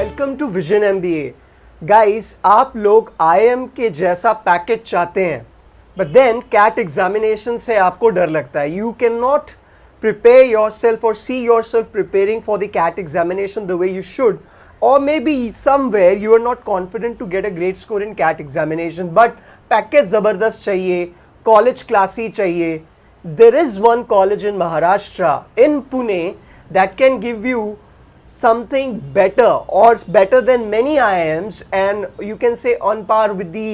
Welcome to Vision MBA. Guys, आप लोग IM के जैसा पैकेज चाहते हैं, बट देन कैट एग्जामिनेशन से आपको डर लगता है। You can not prepare yourself or see yourself preparing for the CAT examination the way you should, or maybe somewhere you are not confident to get a great score in CAT examination, but package ज़बरदस्त चाहिए, college classy चाहिए. There is one college in Maharashtra, in Pune, that can give you something better or better than many IIMs, and you can say on par with the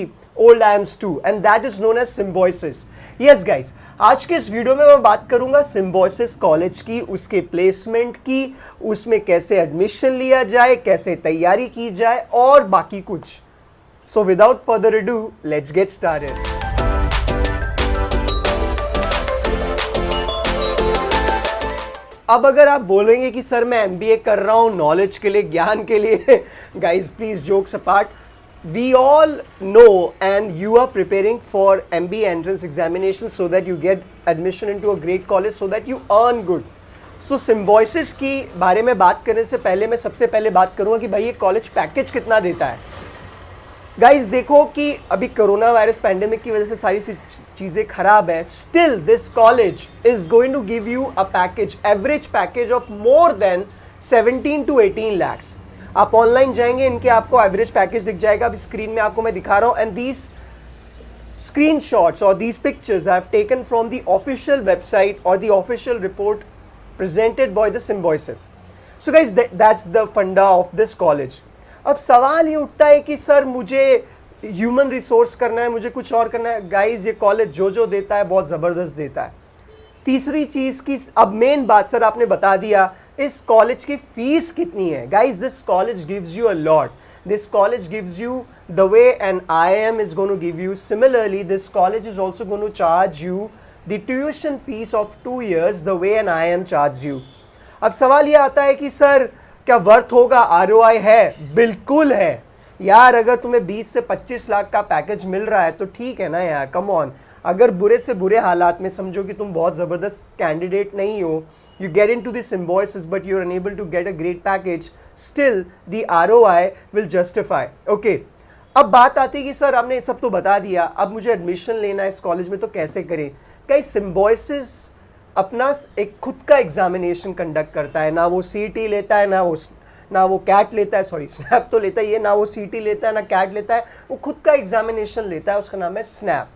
old IIMs too, and that is known as Symbiosis. Yes guys, आज के इस video में मैं बात करूंगा Symbiosis college की, उसके placement की, उसमें कैसे एडमिशन लिया जाए, कैसे तैयारी की जाए और बाकी कुछ. So without further ado, let's get started. अब अगर आप बोलेंगे कि सर मैं एमबीए कर रहा हूं नॉलेज के लिए, ज्ञान के लिए, guys please jokes apart, we all know and you are preparing for MBA entrance examination so that you get admission into a great college so that you earn good. So Symbiosis की बारे में बात करने से पहले मैं सबसे पहले बात करूँगा कि भाई ये कॉलेज पैकेज कितना देता है. गाइज देखो कि अभी कोरोना वायरस पैंडेमिक की वजह से सारी चीज़ें खराब है. Still this college is going to give you a package, average package of more than 17 to 18 lakhs. आप ऑनलाइन जाएंगे, इनके आपको एवरेज पैकेज दिख जाएगा. अभी स्क्रीन में आपको मैं दिखा रहा हूँ, एंड दीज स्क्रीनशॉट्स और these pictures I have taken from the official website और the official report presented by the Symbiosis. So guys, that's the funda of this college. अब सवाल ये उठता है कि सर मुझे ह्यूमन रिसोर्स करना है, मुझे कुछ और करना है. गाइज ये कॉलेज जो देता है बहुत ज़बरदस्त देता है. तीसरी चीज़ की अब मेन बात, सर आपने बता दिया इस कॉलेज की फीस कितनी है. Guys this college gives you a lot. This college gives you the way an IIM is going to give you. Similarly this college is also going to charge you the tuition fees of 2 years the way an IIM charge you. अब सवाल ये आता है कि sir क्या worth होगा, ROI है? बिल्कुल है यार. अगर तुम्हें 20 से 25 लाख का पैकेज मिल रहा है तो ठीक है ना यार, कम ऑन. अगर बुरे से बुरे हालात में समझो कि तुम बहुत ज़बरदस्त कैंडिडेट नहीं हो, you get into the Symbiosis but you're unable to get a great package, still the ROI will justify. Okay, अब बात आती है कि सर आपने ये सब तो बता दिया, अब मुझे एडमिशन लेना है इस कॉलेज में तो कैसे करें. कई Symbiosis अपना एक खुद का एग्जामिनेशन कंडक्ट करता है. ना वो CET लेता है, ना वो कैट लेता है, सॉरी स्नैप तो लेता ही है. ना वो CET लेता है, ना कैट लेता है. वो खुद का एग्जामिनेशन लेता है, उसका नाम है स्नैप.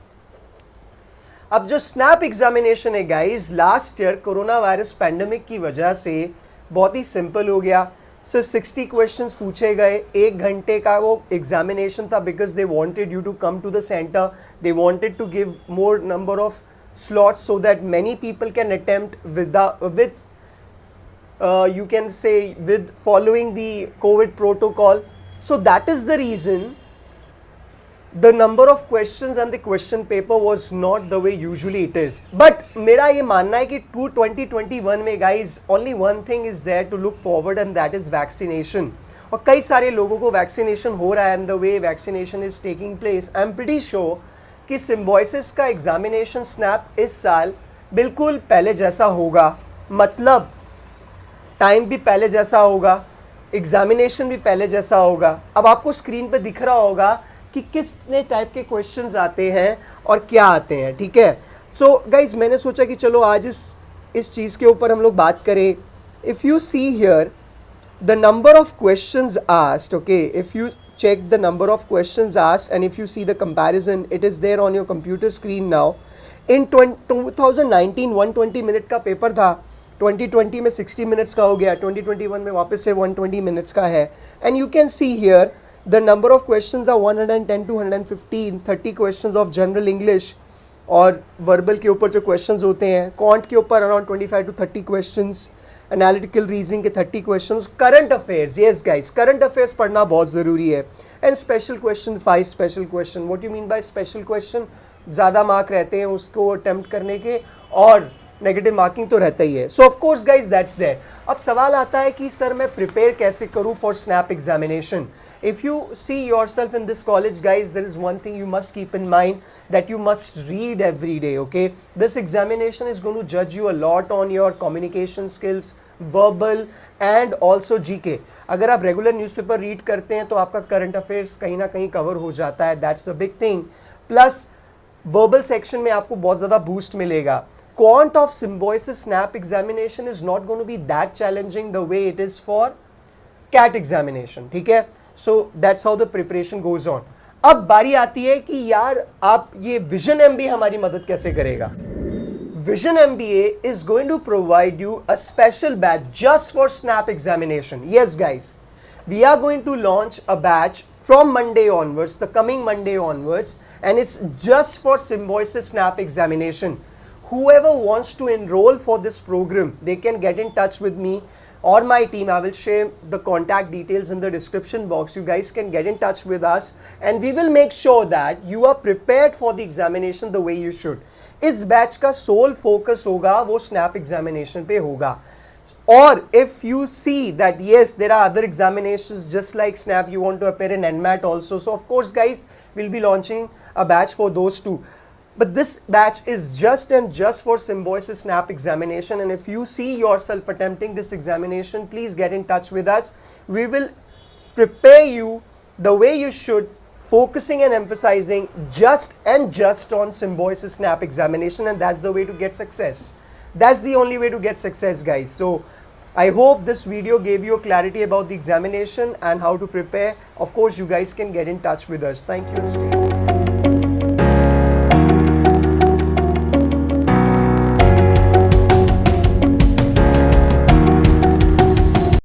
अब जो स्नैप एग्जामिनेशन है guys, last year corona virus pandemic की वजह से बहुत ही सिंपल हो गया. सिर्फ 60 क्वेश्चंस पूछे गए, 1 घंटे का वो एग्जामिनेशन था. Because they wanted you to come to the centre, they wanted to give more number of slots so that many people can attempt with you can say with following the COVID protocol. So that is the reason the number of questions and the question paper was not the way usually it is. But मेरा ये मानना है कि 2021 में guys only one thing is there to look forward and that is vaccination. और कई सारे लोगों को vaccination हो रहा है, and the way vaccination is taking place, I'm pretty sure कि Symbiosis का examination snap इस साल बिल्कुल पहले जैसा होगा. मतलब टाइम भी पहले जैसा होगा, एग्जामिनेशन भी पहले जैसा होगा. अब आपको स्क्रीन पे दिख रहा होगा कि कितने टाइप के क्वेश्चंस आते हैं और क्या आते हैं. ठीक है, सो गाइज मैंने सोचा कि चलो आज इस चीज़ के ऊपर हम लोग बात करें. If you see here the number of questions asked, okay, if you check the number of questions asked and if you see the comparison, it is there on your computer screen now. In 2019 120 minute का paper था, 2020 में 60 minutes का हो गया, 2021 में वापस से 120 minutes का है. And you can see here the number of questions are 110 to 115. 30 questions of general English और वर्बल के ऊपर जो क्वेश्चंस होते हैं, क्वांट के ऊपर around 25 to 30 questions, analytical reasoning के 30 questions, current affairs. Yes guys, current affairs पढ़ना बहुत ज़रूरी है. And special question 5 special question. What you mean by special question? ज़्यादा मार्क रहते हैं उसको अटेम्प्ट करने के, और नेगेटिव मार्किंग तो रहता ही है. So of course guys that's there. अब सवाल आता है कि सर मैं प्रिपेयर कैसे करूं for snap examination. If you see yourself in this college, guys, there is one thing you must keep in mind, that you must read every day, okay? This examination is going to judge you a lot on your communication skills, verbal and also GK. अगर आप regular newspaper read करते हैं तो आपका current affairs कहीं ना कहीं cover हो जाता है. That's a big thing. Plus verbal section में आपको बहुत ज़्यादा बूस्ट मिलेगा. Quant of Symbiosis snap examination is not going to be that challenging the way it is for CAT examination. ठीक है. So that's how the preparation goes on. अब बारी आती है कि यार आप ये विजन MBA हमारी मदद कैसे करेगा. Vision MBA is going to provide you a special batch just for snap examination. Yes guys, we are going to launch a batch from Monday onwards, the coming Monday onwards, and it's just for Symbiosis snap examination. Whoever wants to enroll for this program, they can get in touch with me or my team. I will share the contact details in the description box. You guys can get in touch with us and we will make sure that you are prepared for the examination the way you should. इस batch का soul focus होगा वो snap examination पे होगा. Or if you see that yes, there are other examinations just like SNAP, you want to appear in NMAT also. So of course guys, we'll be launching a batch for those too. But this batch is just and just for Symbiosis SNAP examination, and if you see yourself attempting this examination, please get in touch with us. We will prepare you the way you should, focusing and emphasizing just and just on Symbiosis SNAP examination, and that's the way to get success. That's the only way to get success, guys. So I hope this video gave you clarity about the examination and how to prepare. Of course, you guys can get in touch with us. Thank you and stay tuned.